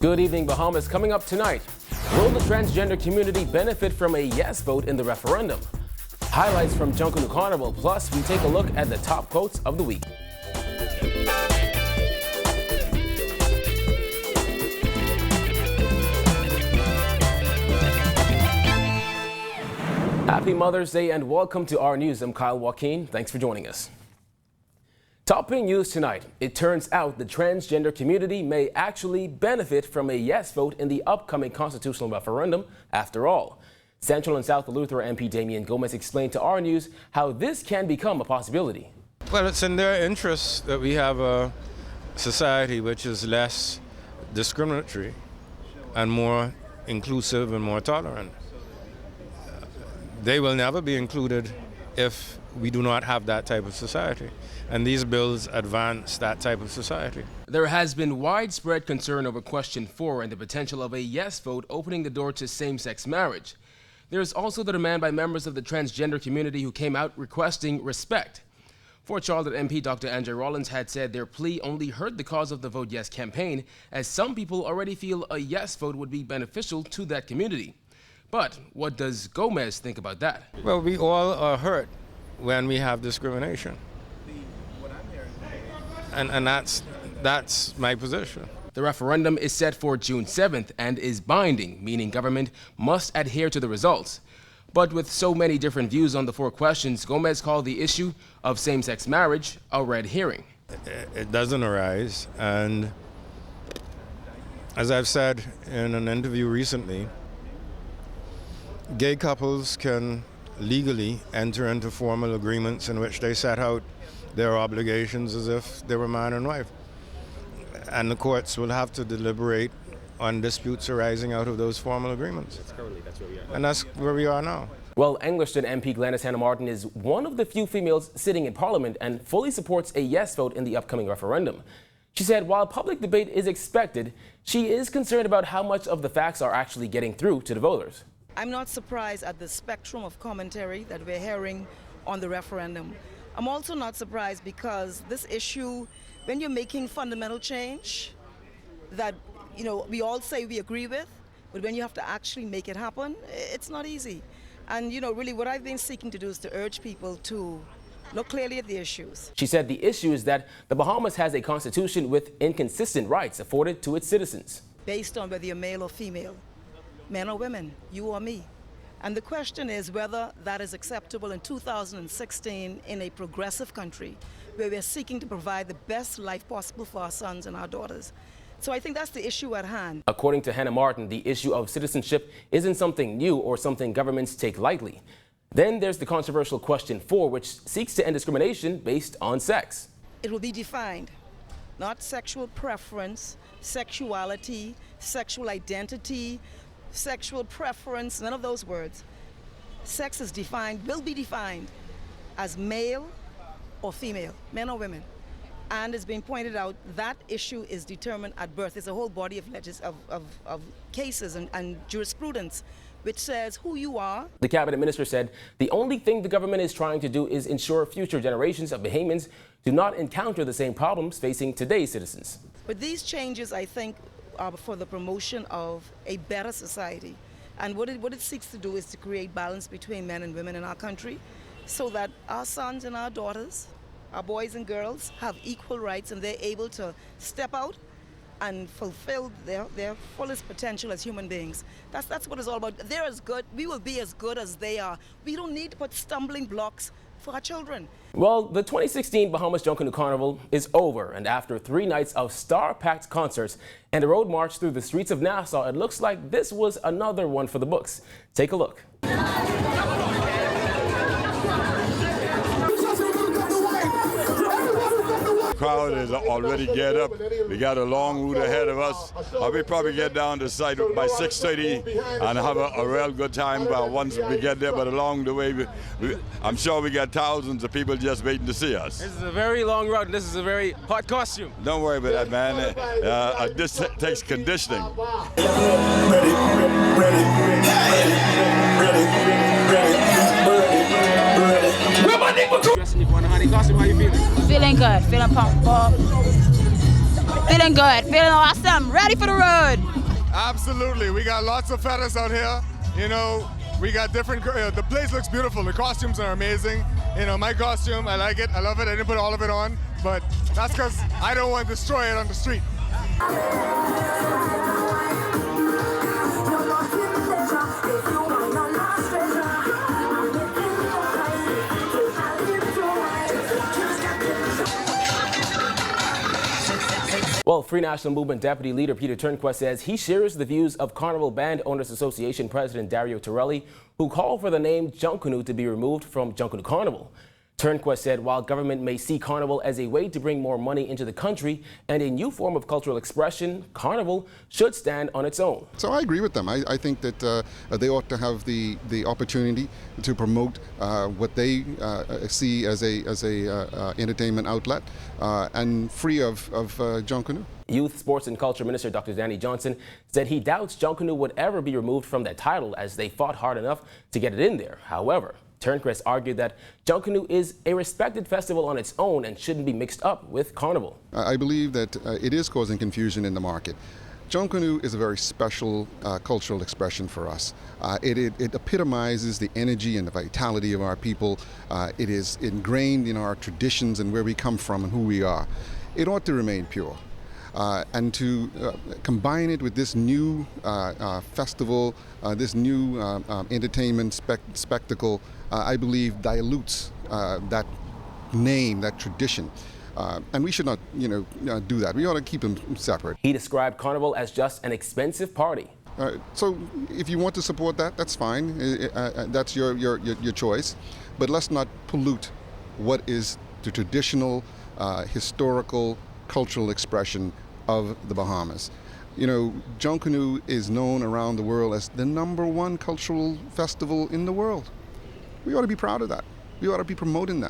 Good evening, Bahamas. Coming up tonight, will the transgender community benefit from a yes vote in the referendum? Highlights from Junkanoo Carnival, plus we take a look at the top quotes of the week. Happy Mother's Day and welcome to our news. I'm Kyle Joaquin. Thanks for joining us. Topping news tonight, it turns out the transgender community may actually benefit from a yes vote in the upcoming constitutional referendum after all. Central and South Eleuthera MP Damian Gomez explained to our news how this can become a possibility. Well, it's in their interest that we have a society which is less discriminatory and more inclusive and more tolerant. They will never be included if we do not have that type of society. And these bills advance that type of society. There has been widespread concern over question 4 and the potential of a yes vote opening the door to same-sex marriage. There's also the demand by members of the transgender community who came out requesting respect. Fort Charlotte MP Dr. Andrew Rollins had said their plea only hurt the cause of the Vote Yes campaign, as some people already feel a yes vote would be beneficial to that community. But what does Gomez think about that? Well, we all are hurt when we have discrimination. And that's my position. The referendum is set for June 7th and is binding, meaning government must adhere to the results. But with so many different views on the 4 questions, Gomez called the issue of same-sex marriage a red herring. It doesn't arise, and as I've said in an interview recently, gay couples can legally enter into formal agreements in which they set out their obligations as if they were man and wife. And the courts will have to deliberate on disputes arising out of those formal agreements. That's where we are. And that's where we are now. Well, Engliston MP Gladys Hannah Martin is one of the few females sitting in Parliament and fully supports a yes vote in the upcoming referendum. She said while public debate is expected, she is concerned about how much of the facts are actually getting through to the voters. I'm not surprised at the spectrum of commentary that we're hearing on the referendum. I'm also not surprised because this issue, when you're making fundamental change that, we all say we agree with, but when you have to actually make it happen, it's not easy. And, really what I've been seeking to do is to urge people to look clearly at the issues. She said the issue is that the Bahamas has a constitution with inconsistent rights afforded to its citizens. Based on whether you're male or female, men or women, you or me. And the question is whether that is acceptable in 2016 in a progressive country where we're seeking to provide the best life possible for our sons and our daughters. So I think that's the issue at hand. According to Hannah Martin, the issue of citizenship isn't something new or something governments take lightly. Then there's the controversial question 4, which seeks to end discrimination based on sex. It will be defined, not sexual preference, sexuality, sexual identity, sexual preference, none of those words. Sex is defined, will be defined as male or female, men or women. And it's been pointed out that issue is determined at birth. There's a whole body of cases and jurisprudence which says who you are. The cabinet minister said the only thing the government is trying to do is ensure future generations of Bahamians do not encounter the same problems facing today's citizens. But these changes, I think, are for the promotion of a better society. And what it seeks to do is to create balance between men and women in our country so that our sons and our daughters, our boys and girls, have equal rights and they're able to step out and fulfill their fullest potential as human beings. That's what it's all about. They're as good, we will be as good as they are. We don't need to put stumbling blocks for our children. Well, the 2016 Bahamas Junkanoo Carnival is over, and after 3 nights of star-packed concerts and a road march through the streets of Nassau, it looks like this was another one for the books. Take a look. Crowd is already geared up. We got a long route ahead of us. We probably get down to site by 6:30 and have a real good time once we get there. But along the way, I'm sure we got thousands of people just waiting to see us. This is a very long route, and this is a very hot costume. Don't worry about that, man. This takes conditioning. Dressing you for a honey costume, how you feeling? Feeling good, feeling pumped up. Feeling good, feeling awesome, ready for the road. Absolutely, we got lots of feathers out here. You know, we got different, the place looks beautiful, the costumes are amazing. You know, my costume, I like it, I love it, I didn't put all of it on, but that's because I don't want to destroy it on the street. Well, Free National Movement Deputy Leader Peter Turnquest says he shares the views of Carnival Band Owners Association President Dario Torelli, who called for the name Junkanoo to be removed from Junkanoo Carnival. Turnquest said while government may see Carnival as a way to bring more money into the country and a new form of cultural expression, Carnival should stand on its own. So I agree with them. I think that they ought to have the opportunity to promote what they see as a entertainment outlet and free of Junkanoo. Youth, Sports and Culture Minister Dr. Danny Johnson said he doubts Junkanoo would ever be removed from that title as they fought hard enough to get it in there. However, Turnquest argued that Junkanoo is a respected festival on its own and shouldn't be mixed up with Carnival. I believe that it is causing confusion in the market. Junkanoo is a very special cultural expression for us. It epitomizes the energy and the vitality of our people. It is ingrained in our traditions and where we come from and who we are. It ought to remain pure. And to combine it with this new festival, this new entertainment spectacle, I believe dilutes that name, that tradition. And we should not, do that. We ought to keep them separate. He described Carnival as just an expensive party. So if you want to support that, that's fine. That's your choice. But let's not pollute what is the traditional, historical, cultural expression of the Bahamas. You know, Junkanoo is known around the world as the #1 cultural festival in the world. We ought to be proud of that. We ought to be promoting that.